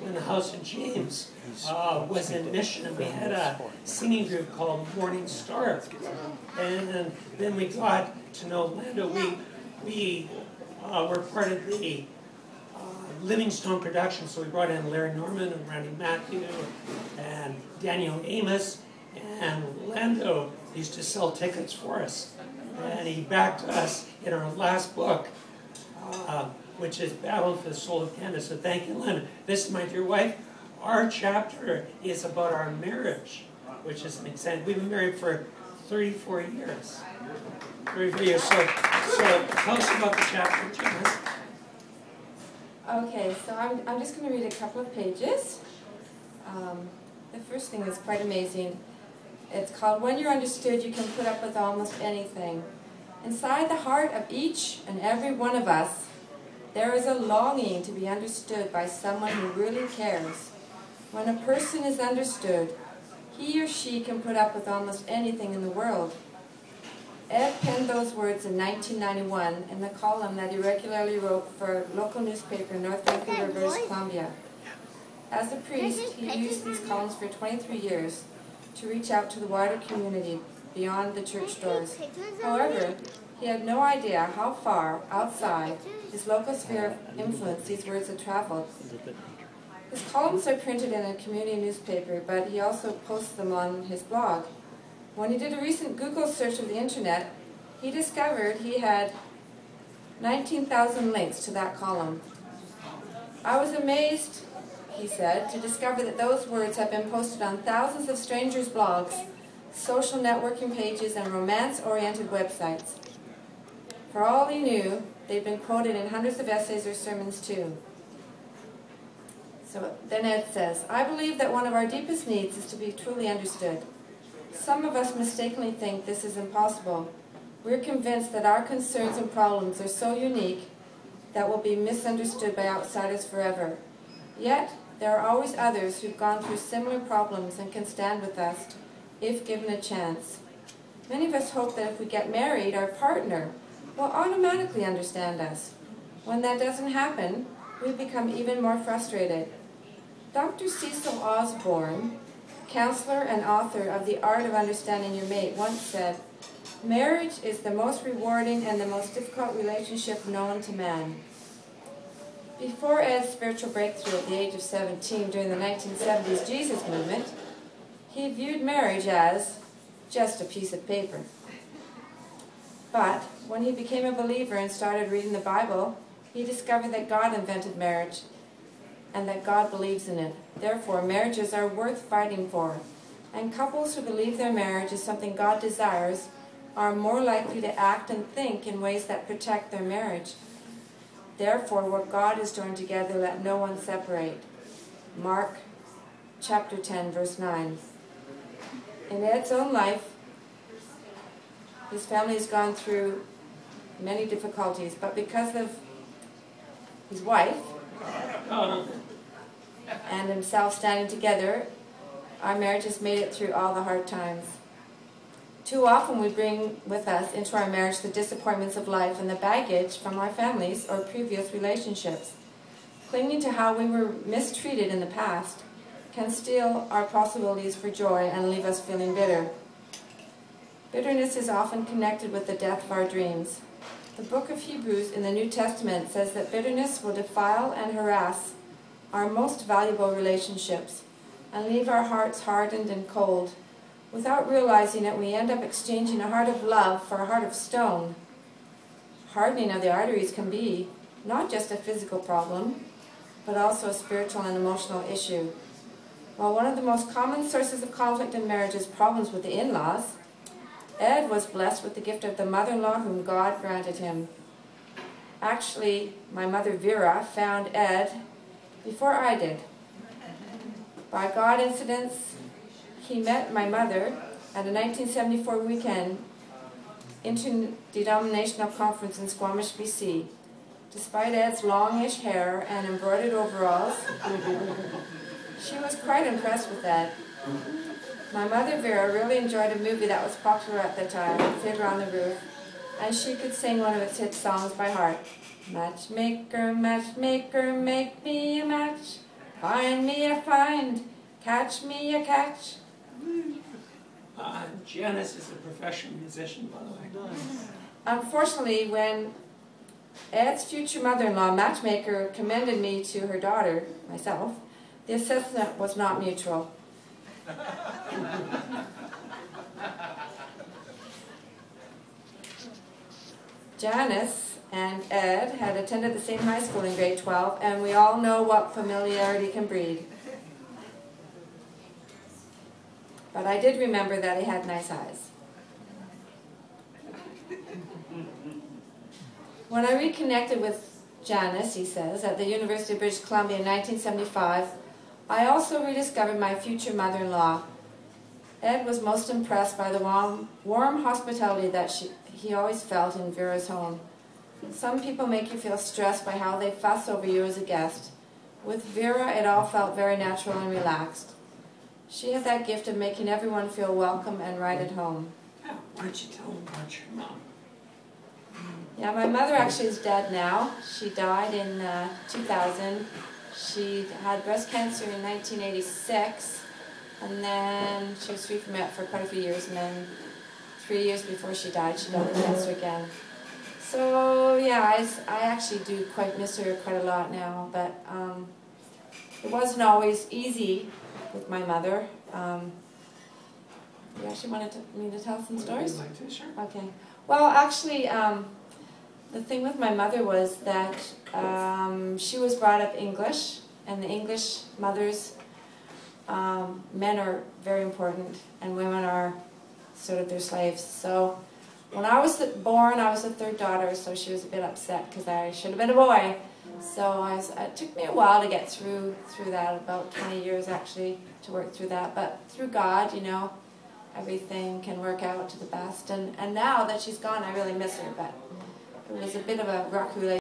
when the house of James was in mission, and we had a singing group called Morning Star. And then we got to know Lando. We were part of the Livingstone production, so we brought in Larry Norman and Randy Matthew and Daniel Amos, and Lando used to sell tickets for us. And he backed us in our last book, which is Battle for the Soul of Canada. So thank you, Lando. This is my dear wife. Our chapter is about our marriage, which is exciting. We've been married for 34 years. 34 years. So tell us about the chapter, Janice. Okay, so I'm just going to read a couple of pages. The first thing is quite amazing. It's called, When You're Understood, You Can Put Up With Almost Anything. Inside the heart of each and every one of us, there is a longing to be understood by someone who really cares. When a person is understood, he or she can put up with almost anything in the world. Ed penned those words in 1991 in the column that he regularly wrote for a local newspaper in North Vancouver, British Columbia. As a priest, he used these columns for 23 years to reach out to the wider community beyond the church doors. However, he had no idea how far outside his local sphere of influence these words had traveled. His columns are printed in a community newspaper, but he also posts them on his blog. When he did a recent Google search of the internet, he discovered he had 19,000 links to that column. I was amazed, he said, to discover that those words have been posted on thousands of strangers' blogs, social networking pages, and romance-oriented websites. For all he knew, they'd been quoted in hundreds of essays or sermons too. So then Ed says, I believe that one of our deepest needs is to be truly understood. Some of us mistakenly think this is impossible. We're convinced that our concerns and problems are so unique that will be misunderstood by outsiders forever. Yet, there are always others who've gone through similar problems and can stand with us if given a chance. Many of us hope that if we get married, our partner will automatically understand us. When that doesn't happen, we become even more frustrated. Dr. Cecil Osborne, counselor and author of The Art of Understanding Your Mate, once said, marriage is the most rewarding and the most difficult relationship known to man. Before Ed's spiritual breakthrough at the age of 17 during the 1970s Jesus movement, he viewed marriage as just a piece of paper. But when he became a believer and started reading the Bible, he discovered that God invented marriage and that God believes in it. Therefore, marriages are worth fighting for. And couples who believe their marriage is something God desires are more likely to act and think in ways that protect their marriage. Therefore, what God has joined together, let no one separate. Mark chapter 10, verse 9. In Ed's own life, his family has gone through many difficulties, but because of his wife and himself standing together, our marriage has made it through all the hard times. Too often we bring with us into our marriage the disappointments of life and the baggage from our families or previous relationships. Clinging to how we were mistreated in the past can steal our possibilities for joy and leave us feeling bitter. Bitterness is often connected with the death of our dreams. The book of Hebrews in the New Testament says that bitterness will defile and harass our most valuable relationships and leave our hearts hardened and cold. Without realizing it, we end up exchanging a heart of love for a heart of stone. Hardening of the arteries can be not just a physical problem, but also a spiritual and emotional issue. While one of the most common sources of conflict in marriage is problems with the in-laws, Ed was blessed with the gift of the mother-in-law whom God granted him. Actually, my mother Vera found Ed before I did. By God incidents, he met my mother at a 1974 weekend interdenominational conference in Squamish, BC. Despite Ed's longish hair and embroidered overalls, she was quite impressed with Ed. My mother Vera really enjoyed a movie that was popular at the time, Fiddler on the Roof, and she could sing one of its hit songs by heart. Matchmaker, matchmaker, make me a match. Find me a find, catch me a catch. Janice is a professional musician, by the way. Unfortunately, when Ed's future mother-in-law matchmaker commended me to her daughter, myself, the assessment was not mutual. Janice and Ed had attended the same high school in grade 12, and we all know what familiarity can breed. But I did remember that he had nice eyes. When I reconnected with Janice, he says, at the University of British Columbia in 1975, I also rediscovered my future mother-in-law. Ed was most impressed by the warm hospitality that he always felt in Vera's home. Some people make you feel stressed by how they fuss over you as a guest. With Vera, it all felt very natural and relaxed. She had that gift of making everyone feel welcome and right at home. Yeah, why don't you tell them about your mom? Yeah, my mother actually is dead now. She died in 2000. She had breast cancer in 1986, and then she was free from it for quite a few years, and then 3 years before she died of cancer again. So yeah, I actually do quite miss her quite a lot now, but it wasn't always easy with my mother. You actually wanted me to tell some stories? Would you like to? Sure. Okay. Well, actually, the thing with my mother was that she was brought up English, and the English mothers, men are very important, and women are sort of their slaves. So when I was born, I was the third daughter, so she was a bit upset because I should have been a boy. So it took me a while to get through that, about 20 years actually, to work through that. But through God, you know, everything can work out to the best. And now that she's gone, I really miss her, but it was a bit of a rocky relationship.